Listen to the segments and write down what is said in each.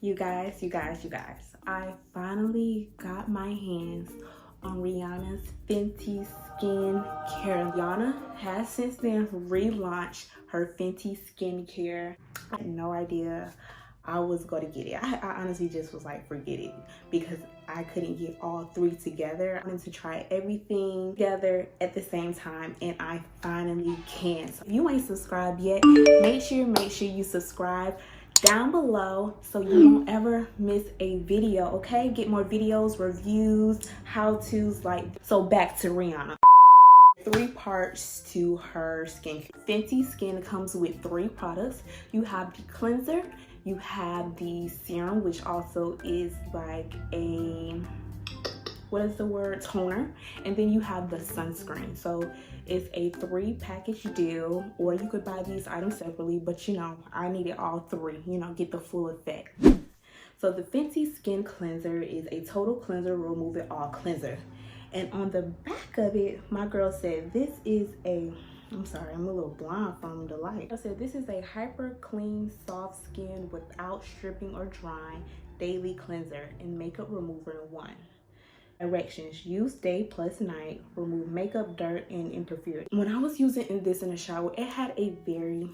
You guys, I finally got my hands on Rihanna's Fenty Skincare. Rihanna has since then relaunched her Fenty Skincare. I had no idea I was gonna get it. I honestly just was like, forget it, because I couldn't get all three together. I wanted to try everything together at the same time, and I finally can. So if you ain't subscribed yet, make sure you subscribe down below so you don't ever miss a video, okay? Get more videos, reviews, how-tos, like. So back to Rihanna. 3 parts to her skincare. Fenty Skin comes with 3 products. You have the cleanser, you have the serum, which also is like a, what is the word, toner, and then you have the sunscreen. So it's a 3-package deal, or you could buy these items separately, but you know, I needed all 3, you know, get the full effect. So the Fenty Skin Cleanser is a total cleanser, remove it all cleanser. And on the back of it, my girl said this is a, I'm sorry, I'm a little blind from the light. I said this is a hyper clean, soft skin without stripping or drying daily cleanser and makeup remover in 1. Directions: use day plus night, remove makeup, dirt, and impurities. When I was using this in the shower, it had a very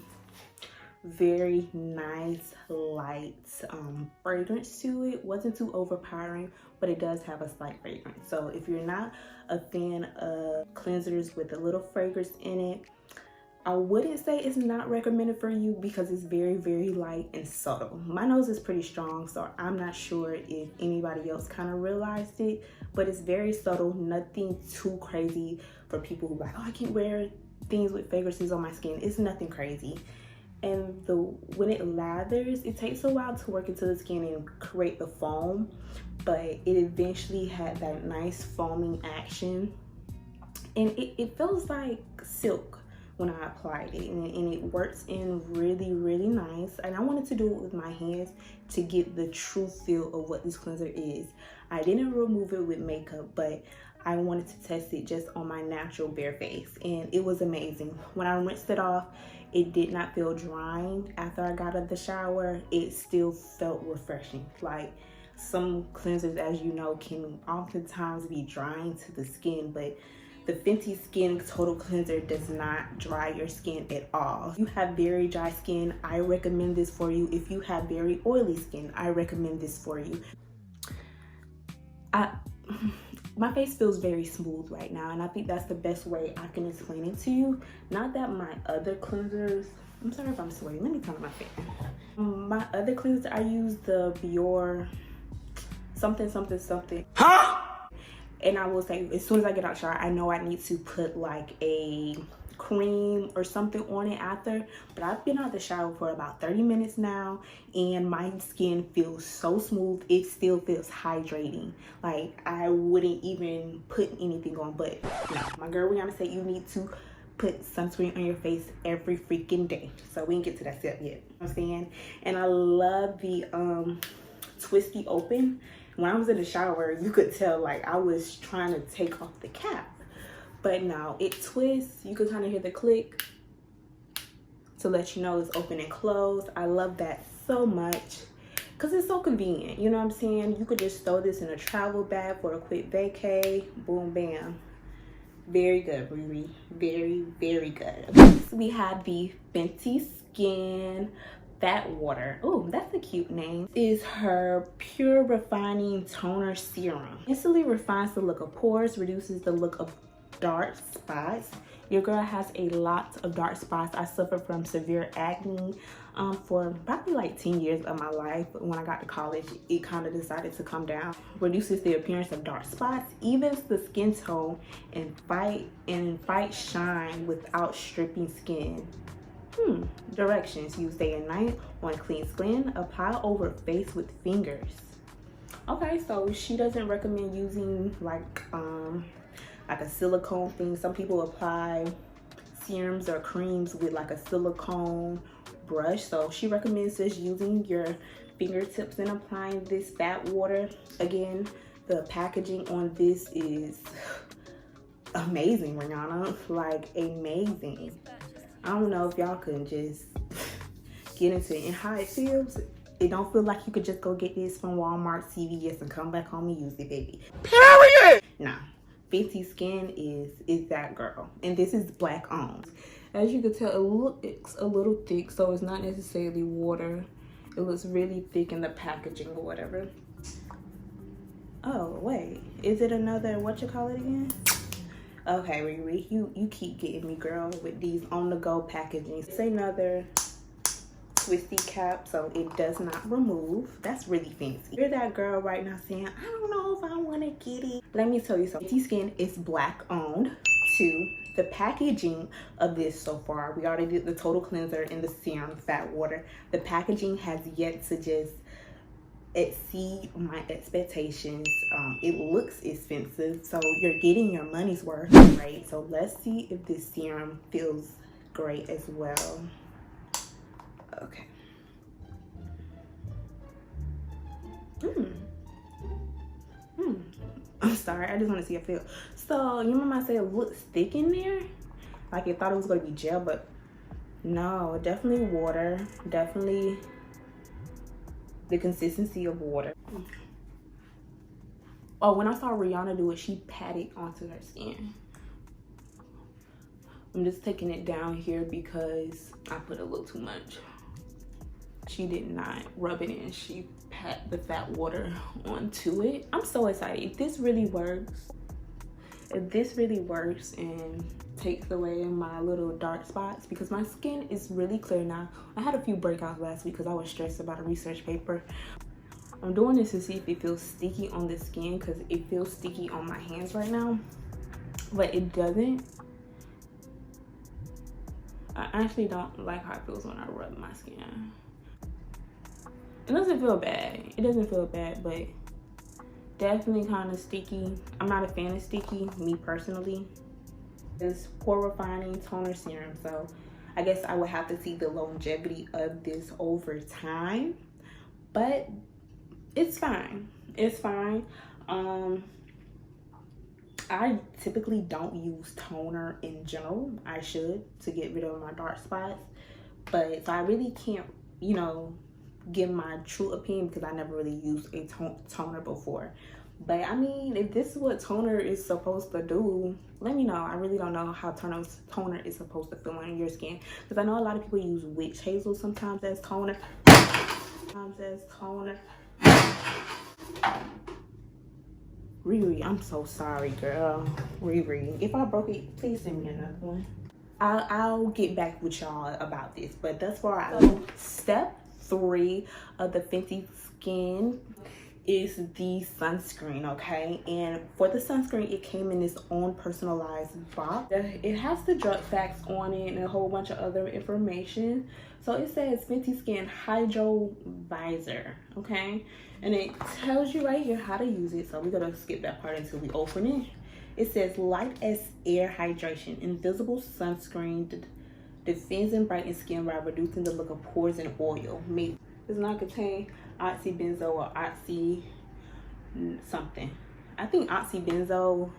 nice light fragrance to it. Wasn't too overpowering, but it does have a slight fragrance. So if you're not a fan of cleansers with a little fragrance in it, I wouldn't say it's not recommended for you, because it's very light and subtle. My nose is pretty strong, so I'm not sure if anybody else kind of realized it, but it's very subtle, nothing too crazy for people who like, oh, I can't wear things with fragrances on my skin. It's nothing crazy. And when it lathers, it takes a while to work into the skin and create the foam, but it eventually had that nice foaming action, and it feels like silk when I applied it, and it works in really nice. And I wanted to do it with my hands to get the true feel of what this cleanser is. I didn't remove it with makeup, but I wanted to test it just on my natural bare face, and it was amazing. When I rinsed it off, it did not feel drying. After I got out of the shower, it still felt refreshing. Like, some cleansers, as you know, can oftentimes be drying to the skin, but the Fenty Skin Total Cleanser does not dry your skin at all. If you have very dry skin, I recommend this for you. If you have very oily skin, I recommend this for you. My face feels very smooth right now, and I think that's the best way I can explain it to you. Not that my other cleansers, I'm sorry if I'm sweating, let me turn on my fan. My other cleanser, I use the Biore something. Huh? And I will say, as soon as I get out the shower, I know I need to put like a cream or something on it after, but I've been out of the shower for about 30 minutes now, and my skin feels so smooth. It still feels hydrating. Like, I wouldn't even put anything on, but no, my girl Rihanna said you need to put sunscreen on your face every freaking day. So we didn't get to that step yet, you know what I'm saying? And I love the twisty open. When I was in the shower, you could tell like I was trying to take off the cap, but now it twists. You can kind of hear the click to let you know it's open and closed. I love that so much because it's so convenient. You know what I'm saying? You could just throw this in a travel bag for a quick vacay. Boom, bam. Very good, Riri. Very good. Next, we have the Fenty Skin Fat Water. Oh, that's a cute name. Is her Pure Refining Toner Serum. Instantly refines the look of pores, reduces the look of dark spots. Your girl has a lot of dark spots. I suffered from severe acne for probably like 10 years of my life. When I got to college, it kind of decided to come down. Reduces the appearance of dark spots, evens the skin tone, and fight shine without stripping skin. Directions: use day and night on clean skin, apply over face with fingers. Okay, so she doesn't recommend using like a silicone thing. Some people apply serums or creams with like a silicone brush, so she recommends just using your fingertips and applying this fat water. Again, the packaging on this is amazing, Rihanna, like amazing. I don't know if y'all can just get into it and how it feels. It don't feel like you could just go get this from Walmart, CVS, and come back home and use it, baby. Period. Nah, FENTY Skin is that girl, and this is black owned. As you can tell, it's a little thick, so it's not necessarily water. It looks really thick in the packaging or whatever. Oh wait, is it another, what you call it again? Okay, Riri, you keep getting me, girl, with these on-the-go packaging. It's another twisty cap, so it does not remove. That's really fancy. You're that girl right now saying, I don't know if I want to get it. Let me tell you something. FENTY Skin is black owned. Too, the packaging of this so far, we already did the total cleanser and the serum fat water. The packaging has yet to just exceed my expectations. It looks expensive, so you're getting your money's worth, right? So let's see if this serum feels great as well. Okay. I'm sorry, I just want to see it feel. So you remember I said it looks thick in there, like I thought it was going to be gel, but no, definitely water, definitely the consistency of water. Oh, when I saw Rihanna do it, she patted onto her skin. I'm just taking it down here because I put a little too much. She did not rub it in. She pat the fat water onto it. I'm so excited. If this really works, and takes away my little dark spots, because my skin is really clear now. I had a few breakouts last week because I was stressed about a research paper. I'm doing this to see if it feels sticky on the skin, because it feels sticky on my hands right now, but it doesn't. I actually don't like how it feels when I rub my skin. It doesn't feel bad. It doesn't feel bad, but definitely kind of sticky. I'm not a fan of sticky, me personally. It's pore refining toner serum, so I guess I would have to see the longevity of this over time, but it's fine. It's fine. I typically don't use toner in general. I should, to get rid of my dark spots, but so I really can't, you know, give my true opinion because I never really used a toner before. But I mean, if this is what toner is supposed to do, let me know. I really don't know how toner is supposed to feel on your skin, because I know a lot of people use witch hazel sometimes as toner. Riri, I'm so sorry, girl. Riri, if I broke it, please send me another one. I'll get back with y'all about this, but thus far, step 3 of the FENTY Skin is the sunscreen, okay? And for the sunscreen, it came in this own personalized box. It has the drug facts on it and a whole bunch of other information. So it says FENTY Skin Hydro Visor, okay? And it tells you right here how to use it. So we're gonna skip that part until we open it. It says light as air hydration, invisible sunscreen, defends and brightens skin while reducing the look of pores and oil. Does not contain oxybenzo or oxy something. I think oxybenzo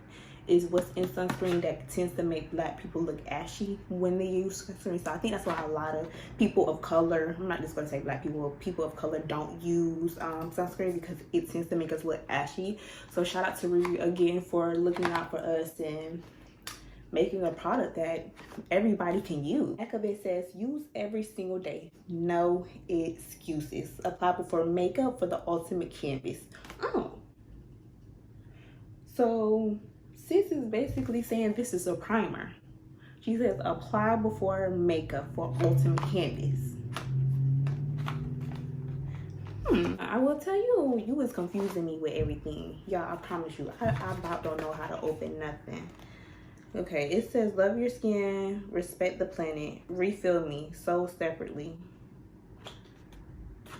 is what's in sunscreen that tends to make black people look ashy when they use sunscreen. So I think that's why a lot of people of color, I'm not just going to say black people, people of color don't use sunscreen, because it tends to make us look ashy. So shout out to Riri again for looking out for us and making a product that everybody can use. Back of it says, use every single day. No excuses. Apply before makeup for the ultimate canvas. Oh. So sis is basically saying this is a primer. She says apply before makeup for ultimate canvas. I will tell you, you was confusing me with everything. Y'all, I promise you, I about don't know how to open nothing. Okay, it says love your skin, respect the planet, refill me, sold separately.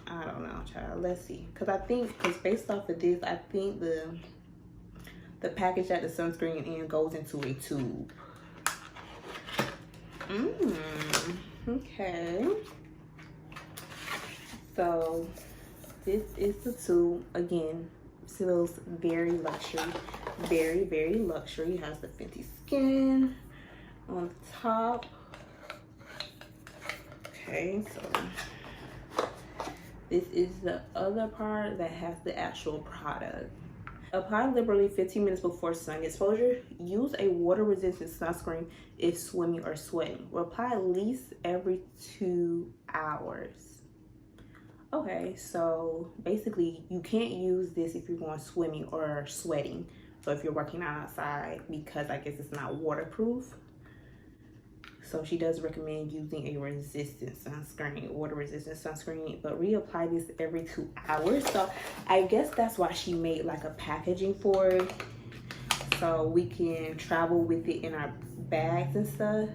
I don't know, child. Let's see. Because based off of this, I think the package that the sunscreen in goes into a tube. Okay. So this is the tube. Again, feels very luxury. Very, very luxury. It has the FENTY Skin on the top. Okay, so This is the other part that has the actual product. Apply liberally 15 minutes before sun exposure. Use a water-resistant sunscreen if swimming or sweating. Apply at least every 2 hours. Okay, so basically you can't use this if you're going swimming or sweating. So if you're working outside, because I guess it's not waterproof. So she does recommend using a resistant sunscreen, water resistant sunscreen, but reapply this every 2 hours. So I guess that's why she made like a packaging for it, so we can travel with it in our bags and stuff.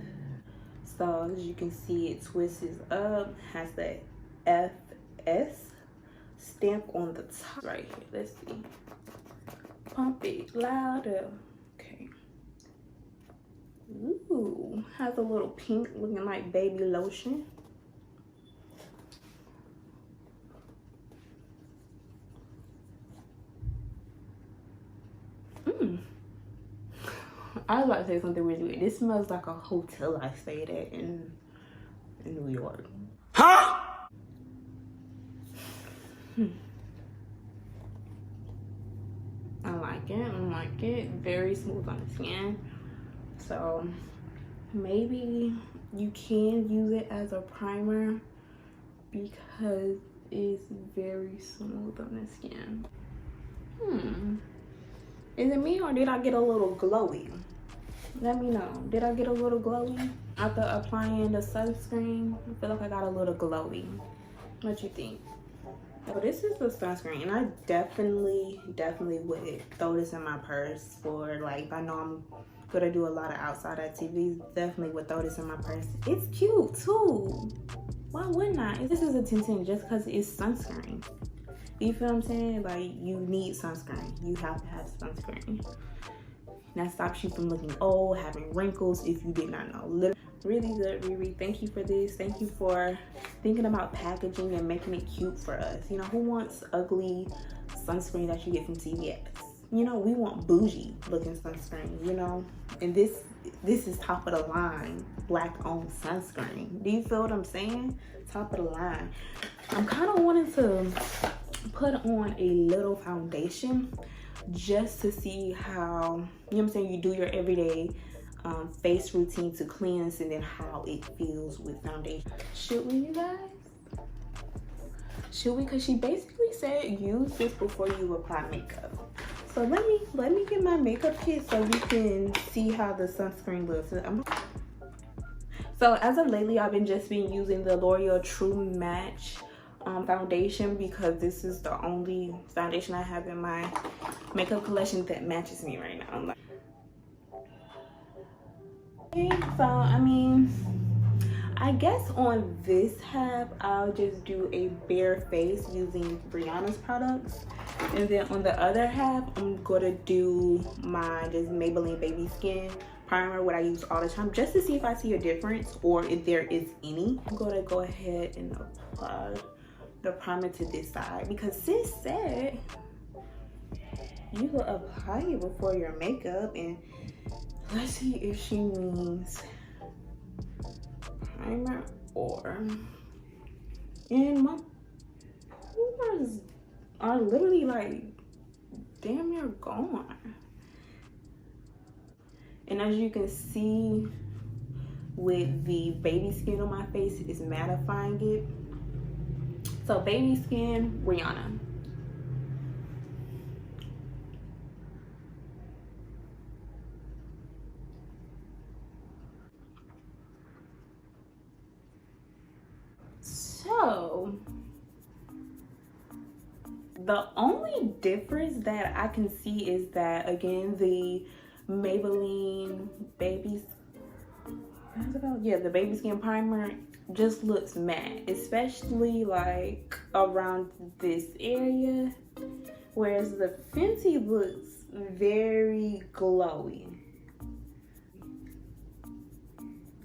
So as you can see, it twists up, has the FS stamp on the top right here. Let's see. Pump it louder. Okay. Ooh, has a little pink looking like baby lotion. I was about to say something really weird. This smells like a hotel I stayed at in New York. Huh? I like it. I like it. Very smooth on the skin. So maybe you can use it as a primer because it's very smooth on the skin. Is it me or did I get a little glowy? Let me know. Did I get a little glowy after applying the sunscreen? I feel like I got a little glowy. What you think? Oh, this is the sunscreen, and I definitely would throw this in my purse for, like, if I know I'm gonna do a lot of outside activities, definitely would throw this in my purse. It's cute too. Why wouldn't I? This is a 10/10 just because it's sunscreen. You feel what I'm saying? Like, you need sunscreen. You have to have sunscreen. That stops you from looking old, having wrinkles, if you did not know. Really good, Riri. Thank you for this. Thank you for thinking about packaging and making it cute for us. You know, who wants ugly sunscreen that you get from CVS? You know, we want bougie looking sunscreen, you know? And this is top of the line, black owned sunscreen. Do you feel what I'm saying? Top of the line. I'm kind of wanting to put on a little foundation just to see how, you know what I'm saying, you do your everyday face routine to cleanse, and then how it feels with foundation. Should we, you guys? Should we? Because she basically said use this before you apply makeup. So let me get my makeup kit so we can see how the sunscreen looks. So as of lately, I've just been using the L'Oreal True Match foundation, because this is the only foundation I have in my makeup collection that matches me right now. Okay, so I mean, I guess on this half I'll just do a bare face using Rihanna's products, and then on the other half I'm gonna do my just Maybelline Baby Skin primer, what I use all the time, just to see if I see a difference or if there is any. I'm gonna go ahead and apply the primer to this side, because sis said you will apply it before your makeup, and let's see if she means primer or. And my pores are literally like damn near gone. And as you can see with the Baby Skin on my face, it's mattifying it. So Baby Skin, Rihanna. So the only difference that I can see is that, again, the Maybelline Baby, how's it called? Yeah, the Baby Skin primer just looks matte, especially like around this area, whereas the Fenty looks very glowy.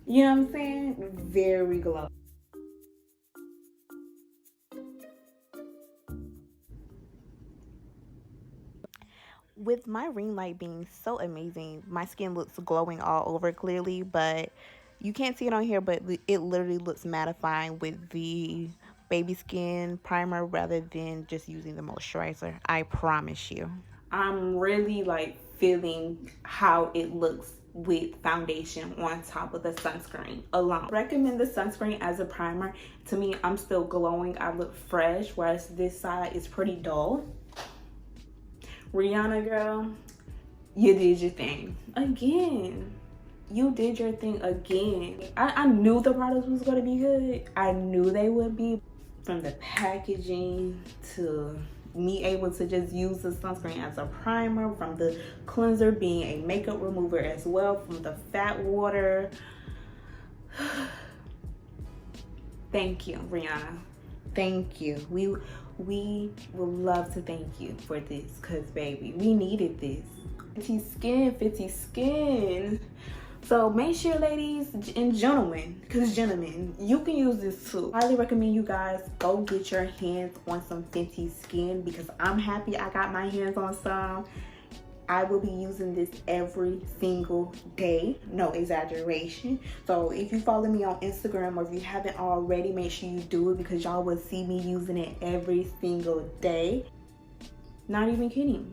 You know what I'm saying? Very glowy. With my ring light being so amazing, my skin looks glowing all over clearly, but you can't see it on here, but it literally looks mattifying with the baby skin primer rather than just using the moisturizer. I promise you. I'm really like feeling how it looks with foundation on top of the sunscreen alone. Recommend the sunscreen as a primer. To me, I'm still glowing. I look fresh, whereas this side is pretty dull. Rihanna girl, you did your thing again. You did your thing again. I knew the products was going to be good. I knew they would be. From the packaging to me able to just use the sunscreen as a primer, from the cleanser being a makeup remover as well, from the fat water. Thank you, Rihanna. Thank you. We would love to thank you for this, because baby, we needed this. Fenty Skin, Fenty Skin. So make sure, ladies and gentlemen, because gentlemen, you can use this too. I highly recommend you guys go get your hands on some Fenty Skin, because I'm happy I got my hands on some. I will be using this every single day, no exaggeration. So if you follow me on Instagram, or if you haven't already, make sure you do it, because y'all will see me using it every single day. Not even kidding.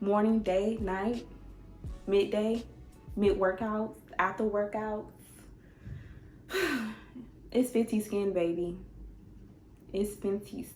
Morning, day, night, midday, mid-workouts, after workouts. It's Fenty Skin, baby. It's Fenty Skin.